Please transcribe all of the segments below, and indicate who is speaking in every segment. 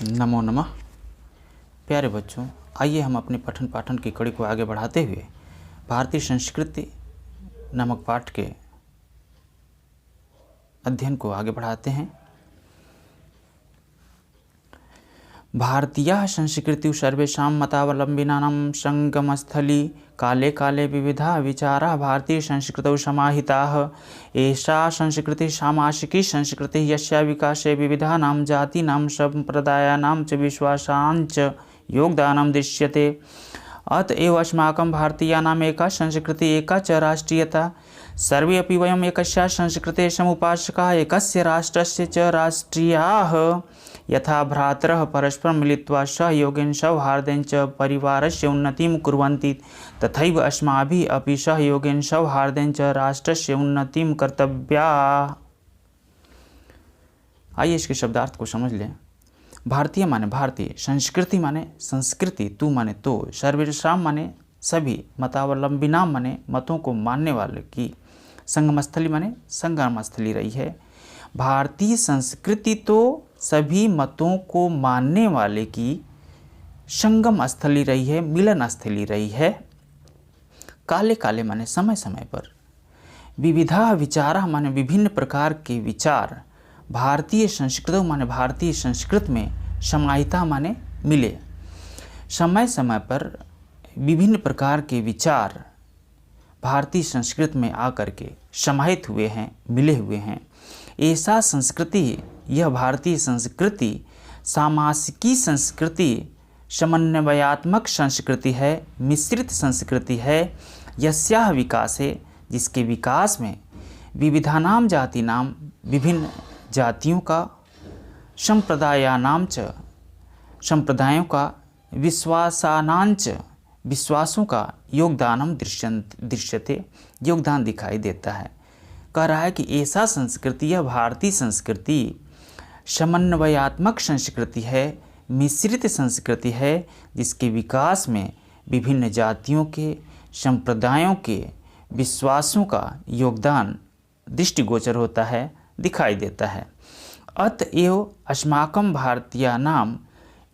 Speaker 1: नमो नमः। प्यारे बच्चों, आइए हम अपने पठन पाठन की कड़ी को आगे बढ़ाते हुए भारतीय संस्कृति नामक पाठ के अध्ययन को आगे बढ़ाते हैं। भारतीया संस्कृति सर्वेषां मतावलंबिनानां संगमस्थली काले काले विविधा विचारा भारतीय संस्कृतौ समाहिताः। एषा संस्कृति सामासिकी संस्कृति यस्या विकासे विविधानां जातीनां सम्प्रदायानां च विश्वासानां च योगदानं दृश्यते। अतएव अस्माकं भारतीयानाम् एका संस्कृति एका च राष्ट्रीयता। सर्वे अपि वयम् एकस्याः संस्कृतेः समुपासकाः एकस्य राष्ट्रस्य च राष्ट्रीयाः। यथा भ्रातरः परस्परं मिलित्वा सहयोगेन सौहार्देन च परिवारस्य उन्नतिं कुर्वन्ति तथैव अस्माभिः अपि सहयोगेन सौहार्देन च राष्ट्रस्य उन्नतिं कर्तव्या। आइए इसके शब्दार्थ को समझ लें। भारतीय माने भारतीय, संस्कृति माने संस्कृति, तू माने तो, सर्वेषां माने सभी, मतावलंबिनाम माने मतों को मानने वाले की, संगमस्थली माने संगमस्थली रही है। भारतीय संस्कृति तो सभी मतों को मानने वाले की संगम स्थली रही है, मिलन स्थली रही है। काले काले माने समय समय पर, विविधा विचारा माने विभिन्न प्रकार के विचार, भारतीय संस्कृत माने भारतीय संस्कृत में, समाहिता माने मिले। समय समय पर विभिन्न प्रकार के विचार भारतीय संस्कृत में आकर के समाहित हुए हैं, मिले हुए हैं। ऐसा संस्कृति, यह भारतीय संस्कृति सामासिकी संस्कृति, समन्वयात्मक संस्कृति है, मिश्रित संस्कृति है। यस्याः विकासे, जिसके विकास में विविधानाम जातीनाम, विभिन्न जातियों का, संप्रदायानाम च, संप्रदायों का, विश्वासानांच, विश्वासों का, योगदानम दृश्यते, योगदान दिखाई देता है। कह रहा है कि ऐसा संस्कृति, यह भारतीय संस्कृति समन्वयात्मक संस्कृति है, मिश्रित संस्कृति है, जिसके विकास में विभिन्न जातियों के, संप्रदायों के, विश्वासों का योगदान दृष्टिगोचर होता है, दिखाई देता है। अतएव अस्माकं भारतीयानाम,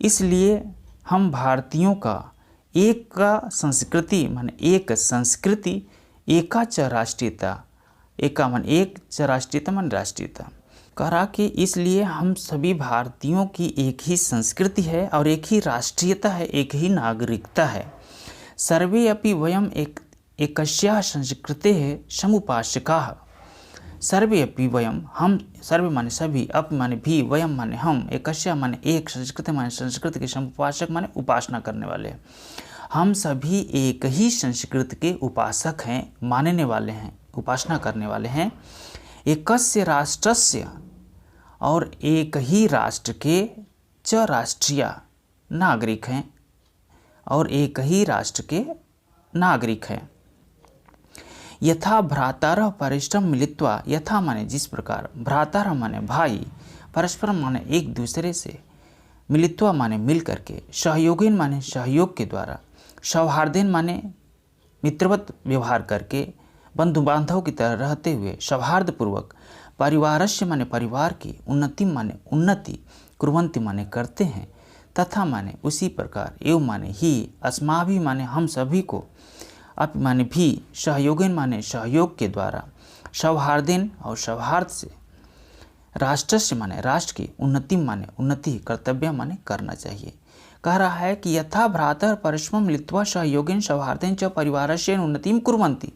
Speaker 1: इसलिए हम भारतीयों का, एक का संस्कृति माने एक संस्कृति, एका च राष्ट्रीयता, एका मन एक च राष्ट्रीयता मन राष्ट्रीयता। कह रहा कि इसलिए हम सभी भारतीयों की एक ही संस्कृति है और एक ही राष्ट्रीयता है, एक ही नागरिकता है। सर्वे अपि वयम एकस्याः संस्कृतेः समुपासकाः। सर्वे अपि वयम, हम, सर्वे माने सभी, अप माने भी, वयम माने हम, एकस्या माने एक, संस्कृति माने संस्कृति के, समुपासक माने उपासना करने वाले। हम सभी एक ही संस्कृत के उपासक हैं, मानने वाले हैं, उपासना करने वाले हैं। एकस्य राष्ट्रस्य, और एक ही राष्ट्र के, च राष्ट्रीय, नागरिक हैं, और एक ही राष्ट्र के नागरिक हैं। यथा भ्रातारः परस्परं मिलित्वा, यथा माने जिस प्रकार, भ्रातारः माने भाई, परस्परम माने एक दूसरे से, मिलित्वा माने मिल करके, सहयोगेन माने सहयोग के द्वारा, सौहार्देन माने मित्रवत व्यवहार करके, बंधु बांधव की तरह रहते हुए सौहार्दपूर्वक, परिवारस्य माने परिवार की, उन्नति माने उन्नति, कुर्वन्ति माने करते हैं, तथा माने उसी प्रकार, एवं माने ही, अस्माभि माने हम सभी को, अपि माने भी, सहयोगेन माने सहयोग के द्वारा, सौहार्देन और सौहार्द से, राष्ट्रस्य माने राष्ट्र की, उन्नति माने उन्नति, कर्तव्य माने करना चाहिए। कह रहा है कि यथा भ्रातर परस्परं मिलित्वा सहयोगेन सौहार्देन च परिवारस्य उन्नतिं कुर्वन्ति,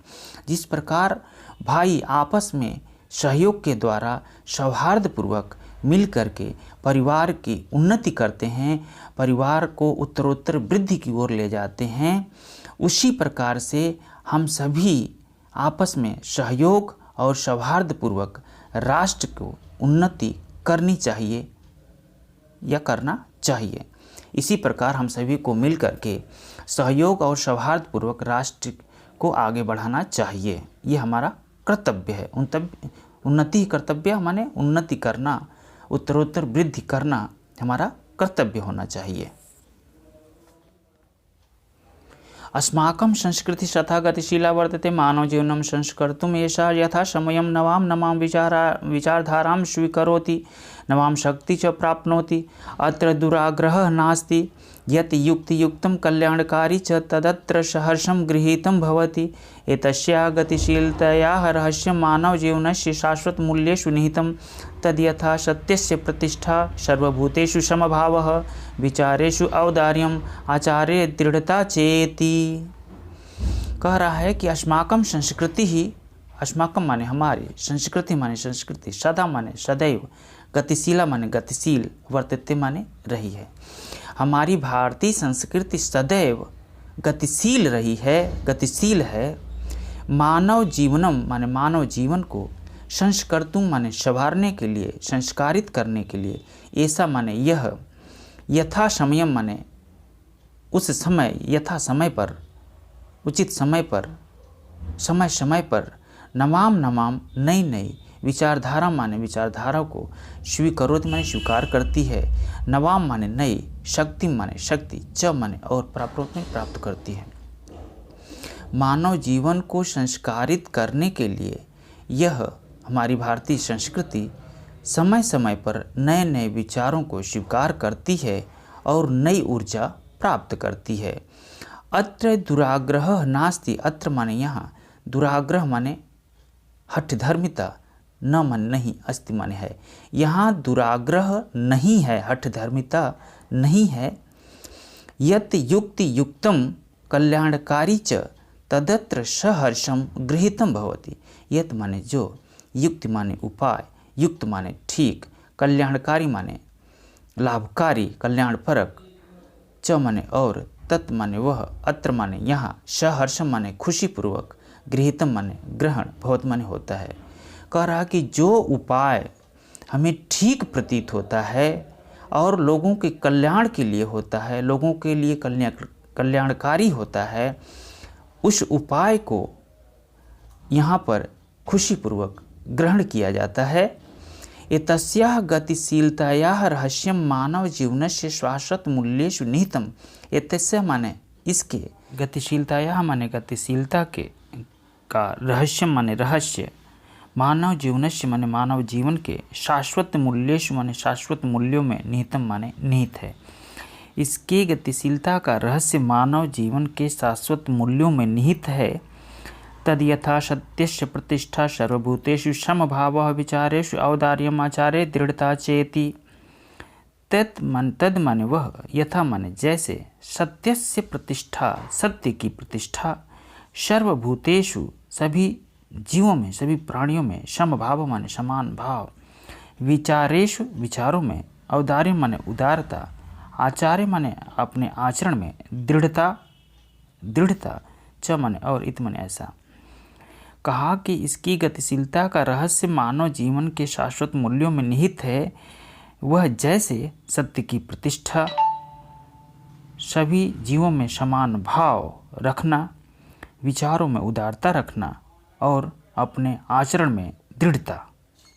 Speaker 1: जिस प्रकार भाई आपस में सहयोग के द्वारा सौहार्दपूर्वक मिल करके परिवार की उन्नति करते हैं, परिवार को उत्तरोत्तर वृद्धि की ओर ले जाते हैं, उसी प्रकार से हम सभी आपस में सहयोग और सौहार्दपूर्वक राष्ट्र को उन्नति करनी चाहिए या करना चाहिए। इसी प्रकार हम सभी को मिल करके सहयोग और सौहार्दपूर्वक राष्ट्र को आगे बढ़ाना चाहिए। ये हमारा कर्तव्य है। उन्नति कर्तव्य माने उन्नति करना, उत्तरोत्तर वृद्धि करना हमारा कर्तव्य होना चाहिए। अस्माकं संस्कृति तथा गतिशीला वर्तते, मानव जीवनं संस्कर्तुम् एषा यथा समयं नवां विचारधारां स्वीकरोति, नवां शक्ति च प्राप्नोति। अत्र दुराग्रहः नास्ति। यत् युक्तियुक्तं कल्याणकारी च तदत्र सहर्षं गृहीतं भवति। एतस्याः गतिशीलतायाः रहस्यं मानवजीवनस्य शाश्वतमूल्येषु निहितं। तद्यथा सत्यस्य प्रतिष्ठा, सर्वभूतेषु समभावः, विचारेषु औदार्यम्, आचारे दृढ़ता चेति। कह रहा है कि अस्माकं संस्कृति ही, अस्माकं माने हमारी, संस्कृति माने संस्कृति, सदा माने सदैव, गतिशीला माने गतिशील, वर्तते माने रही है। हमारी भारतीय संस्कृति सदैव गतिशील रही है, गतिशील है। मानव जीवनम माने मानव जीवन को संस्कर्तुम माने संवारने के लिए, संस्कारित करने के लिए, ऐसा माने यह, यथा समयम माने उस समय, यथा समय पर, उचित समय पर, समय समय पर, नवाम नवाम नई नई विचारधारा माने विचारधारा को स्वीकरोत माने स्वीकार करती है। नवाम माने नई, शक्ति माने शक्ति, च माने और प्राप्त में प्राप्त करती है। मानव जीवन को संस्कारित करने के लिए यह हमारी भारतीय संस्कृति समय समय पर नए नए विचारों को स्वीकार करती है और नई ऊर्जा प्राप्त करती है। अत्र दुराग्रह नास्ति। अत्र माने यहाँ, दुराग्रह माने हठधर्मिता, न मन नहीं, अस्ति माने है। यहाँ दुराग्रह नहीं है, हठधर्मिता नहीं है। यत् युक्ति युक्तम कल्याणकारी च तदत्र सहर्षम गृहीतम भवति। यत् माने जो, युक्ति माने उपाय, युक्त माने ठीक, कल्याणकारी माने लाभकारी, कल्याणपरक, च माने और, तत् माने वह, अत्र माने यहाँ, सहर्षम माने खुशीपूर्वक, गृहीतम माने ग्रहण, भवत माने होता है। कह रहा कि जो उपाय हमें ठीक प्रतीत होता है और लोगों के कल्याण के लिए होता है, लोगों के लिए कल्याणकारी होता है, उस उपाय को यहाँ पर खुशीपूर्वक ग्रहण किया जाता है। एतस्याः गतिशीलतायाः रहस्यं मानव जीवनस्य शाश्वत मूल्येषु निहितम्। एतस्य माने इसके, गतिशीलतायाः माने गतिशीलता के का, रहस्यम माने रहस्य, मानव जीवनस्य माने मानव जीवन के, शाश्वत मूल्येषु माने शाश्वत मूल्यों में, निहितम माने निहित है। इसके गतिशीलता का रहस्य मानव जीवन के शाश्वत मूल्यों में निहित है। तद यथा सत्यस्य प्रतिष्ठा, सर्वभूतेषु समभावः, विचारेषु औदार्यम्, आचारे दृढ़ता चेति। तद माने वह, यथा माने जैसे, सत्यस्य प्रतिष्ठा, सत्य की प्रतिष्ठा, सर्वभूतेषु सभी जीवों में, सभी प्राणियों में, समभाव माने समान भाव, विचारेषु विचारों में, औदार्य माने उदारता, आचार्य माने अपने आचरण में, दृढ़ता, दृढ़ता, च माने और, इत माने ऐसा। कहा कि इसकी गतिशीलता का रहस्य मानव जीवन के शाश्वत मूल्यों में निहित है। वह जैसे सत्य की प्रतिष्ठा, सभी जीवों में समान भाव रखना, विचारों में उदारता रखना और अपने आचरण में दृढ़ता।